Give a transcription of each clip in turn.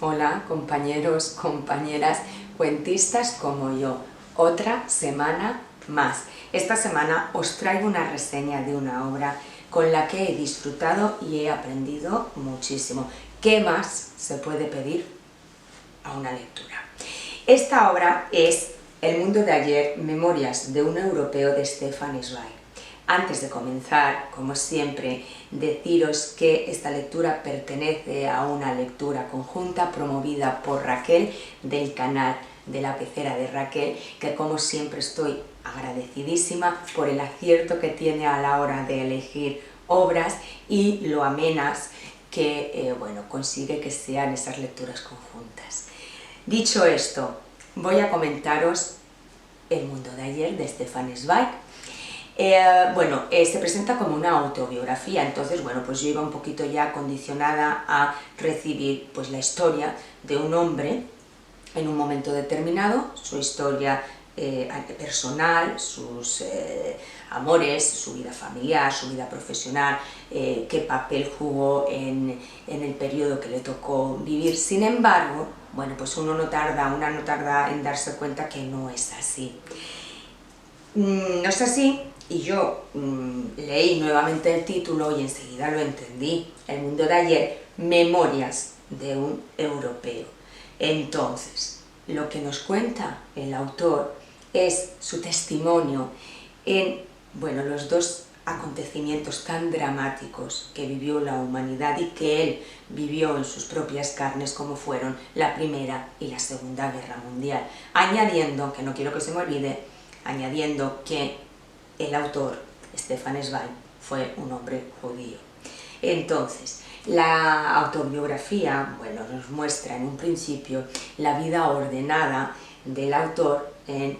Hola compañeros, compañeras, cuentistas como yo, otra semana más. Esta semana os traigo una reseña de una obra con la que he disfrutado y he aprendido muchísimo. ¿Qué más se puede pedir a una lectura? Esta obra es El mundo de ayer, memorias de un europeo de Stefan Zweig. Antes de comenzar, como siempre, deciros que esta lectura pertenece a una lectura conjunta promovida por Raquel del canal de la pecera de Raquel, que como siempre estoy agradecidísima por el acierto que tiene a la hora de elegir obras y lo amenas que consigue que sean esas lecturas conjuntas. Dicho esto, voy a comentaros El mundo de ayer de Stefan Zweig. Se presenta como una autobiografía, entonces pues yo iba un poquito ya condicionada a recibir pues la historia de un hombre en un momento determinado, su historia personal, sus amores, su vida familiar, su vida profesional, qué papel jugó en el periodo que le tocó vivir. Sin embargo, pues una no tarda en darse cuenta que no es así. No es así, y yo leí nuevamente el título y enseguida lo entendí. El mundo de ayer, memorias de un europeo. Entonces, lo que nos cuenta el autor es su testimonio en los dos acontecimientos tan dramáticos que vivió la humanidad y que él vivió en sus propias carnes, como fueron la Primera y la Segunda Guerra Mundial. Añadiendo, que no quiero que se me olvide, que el autor, Stefan Zweig, fue un hombre judío. Entonces, la autobiografía nos muestra en un principio la vida ordenada del autor en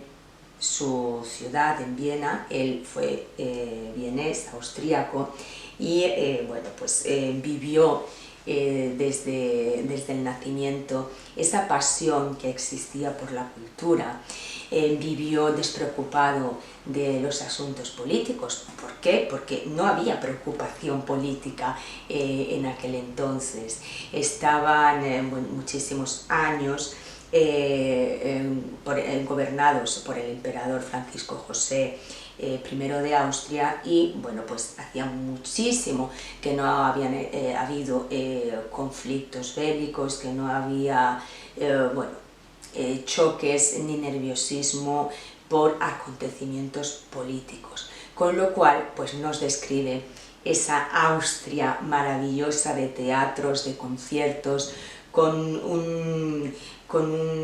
su ciudad, en Viena. Él fue vienés, austríaco, y vivió desde el nacimiento esa pasión que existía por la cultura. Vivió despreocupado de los asuntos políticos. ¿Por qué? Porque no había preocupación política en aquel entonces. Estaban muchísimos años gobernados por el emperador Francisco José I de Austria, y hacía muchísimo que no habían habido conflictos bélicos, que no había choques ni nerviosismo por acontecimientos políticos, con lo cual nos describe esa Austria maravillosa de teatros, de conciertos, con un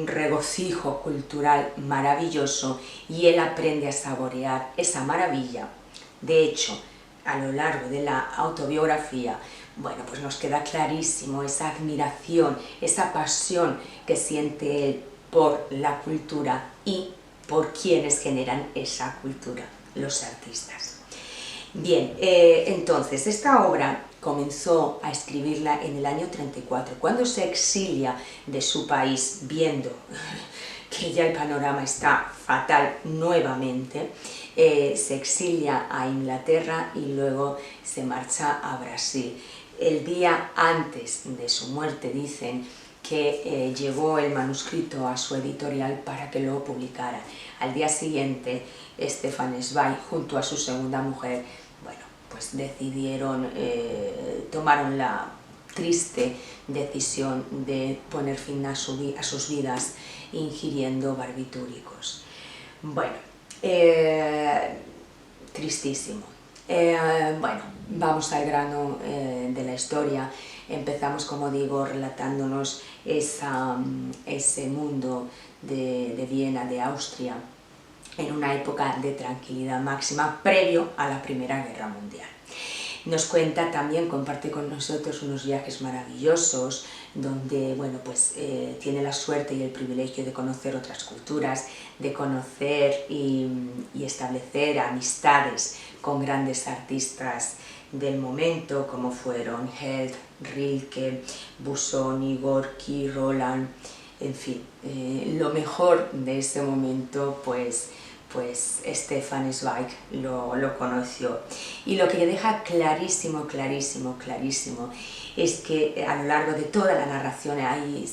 regocijo cultural maravilloso, y él aprende a saborear esa maravilla. De hecho, a lo largo de la autobiografía nos queda clarísimo esa admiración, esa pasión que siente él por la cultura y por quienes generan esa cultura, los artistas. Bien, entonces esta obra comenzó a escribirla en el año 34, cuando se exilia de su país, viendo que ya el panorama está fatal nuevamente. Se exilia a Inglaterra y luego se marcha a Brasil. El día antes de su muerte dicen que llevó el manuscrito a su editorial para que lo publicara. Al día siguiente, Stefan Zweig, junto a su segunda mujer, tomaron la triste decisión de poner fin a sus vidas ingiriendo barbitúricos. Tristísimo. Vamos al grano de la historia. Empezamos, como digo, relatándonos ese mundo de Viena, de Austria, en una época de tranquilidad máxima previo a la Primera Guerra Mundial. Nos cuenta también, comparte con nosotros unos viajes maravillosos, donde tiene la suerte y el privilegio de conocer otras culturas, de conocer y establecer amistades con grandes artistas del momento, como fueron Held, Rilke, Busoni, Gorky, Roland, en fin, lo mejor de ese momento Stefan Zweig lo conoció. Y lo que deja clarísimo es que a lo largo de toda la narración hay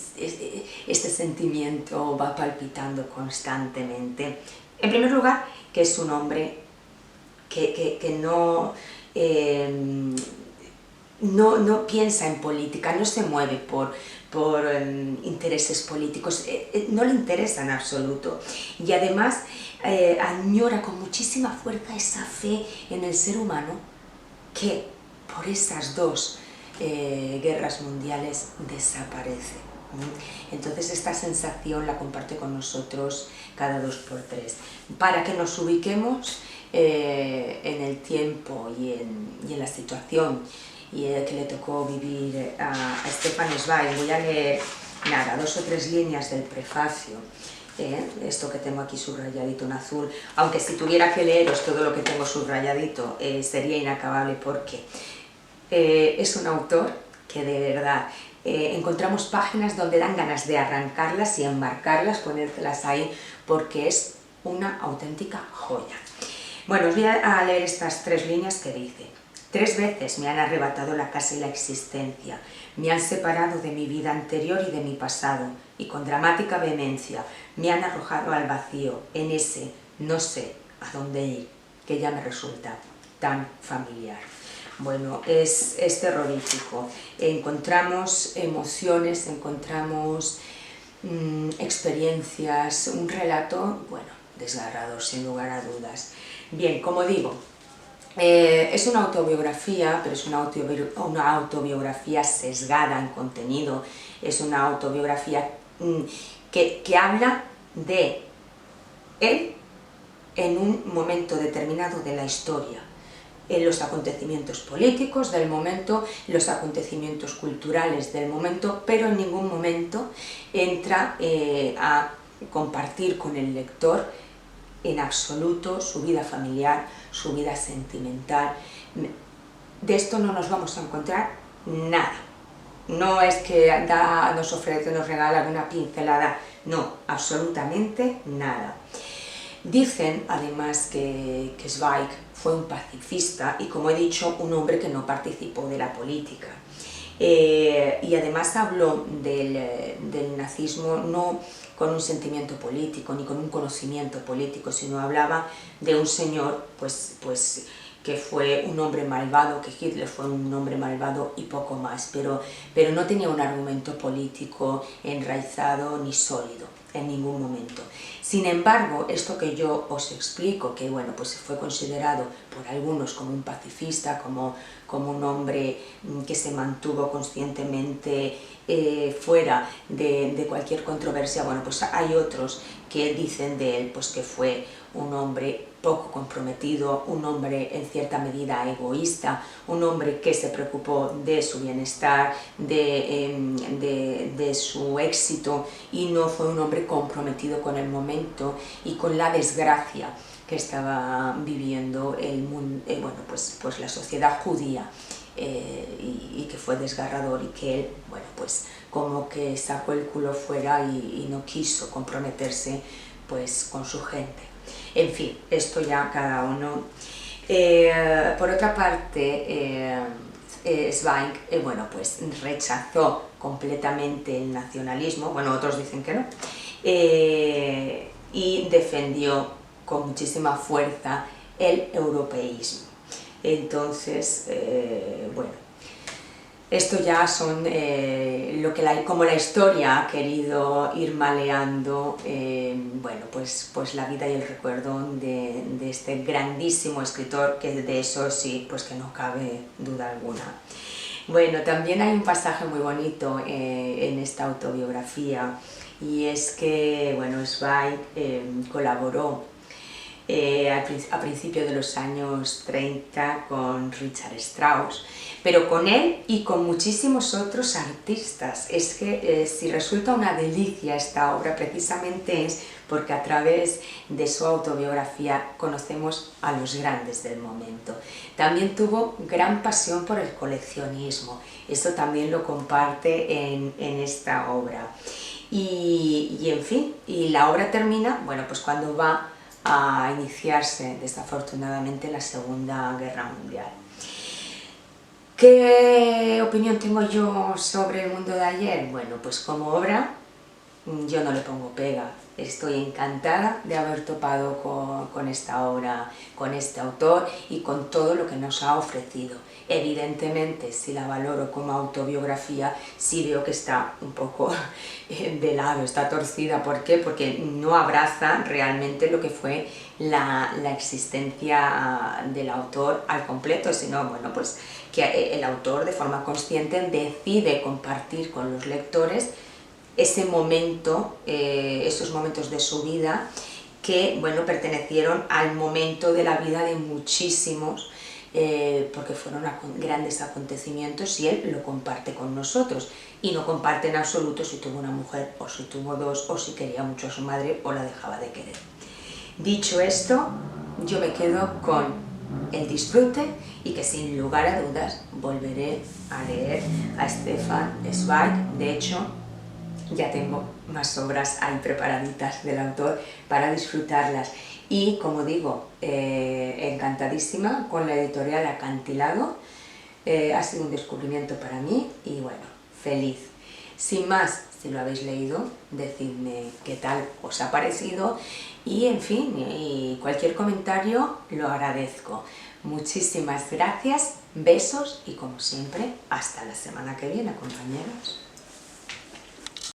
este sentimiento va palpitando constantemente. En primer lugar, que es un hombre que no piensa en política, no se mueve por intereses políticos, no le interesa en absoluto. Y además añora con muchísima fuerza esa fe en el ser humano que por esas dos guerras mundiales desaparece. Entonces esta sensación la comparte con nosotros cada 2x3. Para que nos ubiquemos en el tiempo y en la situación que le tocó vivir a Stefan Zweig, voy a leer 2 o 3 líneas del prefacio, esto que tengo aquí subrayadito en azul, aunque si tuviera que leeros todo lo que tengo subrayadito sería inacabable, porque es un autor que de verdad encontramos páginas donde dan ganas de arrancarlas y enmarcarlas, ponérselas ahí, porque es una auténtica joya. Bueno, os voy a leer estas 3 líneas que dice: 3 veces me han arrebatado la casa y la existencia, me han separado de mi vida anterior y de mi pasado, y con dramática vehemencia me han arrojado al vacío, en ese no sé a dónde ir, que ya me resulta tan familiar. Bueno, es terrorífico. Encontramos emociones, encontramos experiencias, un relato, bueno, desgarrador, sin lugar a dudas. Bien, como digo, es una autobiografía, pero es una autobiografía sesgada en contenido, es una autobiografía que habla de él en un momento determinado de la historia, en los acontecimientos políticos del momento, los acontecimientos culturales del momento, pero en ningún momento entra a compartir con el lector en absoluto su vida familiar, su vida sentimental. De esto no nos vamos a encontrar nada. No es que nos ofrece, nos regala alguna pincelada, no, absolutamente nada. Dicen además que Zweig fue un pacifista y, como he dicho, un hombre que no participó de la política. Y además habló del nazismo no con un sentimiento político ni con un conocimiento político, sino hablaba de un señor pues que fue un hombre malvado, que Hitler fue un hombre malvado y poco más, pero no tenía un argumento político enraizado ni sólido en ningún momento. Sin embargo, esto que yo os explico, que bueno, pues fue considerado por algunos como un pacifista, como un hombre que se mantuvo conscientemente fuera de cualquier controversia, bueno, pues hay otros que dicen de él pues que fue un hombre poco comprometido, un hombre en cierta medida egoísta, un hombre que se preocupó de su bienestar, de su éxito, y no fue un hombre comprometido con el momento y con la desgracia que estaba viviendo el mundo, pues la sociedad judía, y que fue desgarrador, y que él, bueno, pues como que sacó el culo fuera y no quiso comprometerse pues con su gente. En fin, esto ya cada uno. Por otra parte, Zweig, bueno, pues rechazó completamente el nacionalismo, bueno, otros dicen que no, y defendió con muchísima fuerza el europeísmo. Entonces, bueno, esto ya son como la historia ha querido ir maleando, bueno, pues la vida y el recuerdo de este grandísimo escritor, que de eso sí, pues que no cabe duda alguna. Bueno, también hay un pasaje muy bonito en esta autobiografía, y es que, bueno, Zweig colaboró a principios de los años 30 con Richard Strauss, pero con él y con muchísimos otros artistas. Es que si resulta una delicia esta obra, precisamente es porque a través de su autobiografía conocemos a los grandes del momento. También tuvo gran pasión por el coleccionismo, eso también lo comparte en esta obra. Y en fin, y la obra termina, bueno, pues cuando va a iniciarse desafortunadamente la Segunda Guerra Mundial. ¿Qué opinión tengo yo sobre El mundo de ayer? Bueno, pues como obra yo no le pongo pega. Estoy encantada de haber topado con esta obra, con este autor y con todo lo que nos ha ofrecido. Evidentemente, si la valoro como autobiografía, sí veo que está un poco de lado, está torcida. ¿Por qué? Porque no abraza realmente lo que fue la existencia del autor al completo, sino, bueno, pues que el autor de forma consciente decide compartir con los lectores ese momento, esos momentos de su vida que, bueno, pertenecieron al momento de la vida de muchísimos, porque fueron grandes acontecimientos y él lo comparte con nosotros y no comparte en absoluto si tuvo una mujer o si tuvo dos o si quería mucho a su madre o la dejaba de querer. Dicho esto, yo me quedo con el disfrute y que sin lugar a dudas volveré a leer a Stefan Zweig. De hecho, ya tengo más obras ahí preparaditas del autor para disfrutarlas. Y como digo, encantadísima con la editorial Acantilado. Ha sido un descubrimiento para mí y bueno, feliz. Sin más, si lo habéis leído, decidme qué tal os ha parecido y en fin, y cualquier comentario lo agradezco. Muchísimas gracias, besos y como siempre, hasta la semana que viene, compañeros.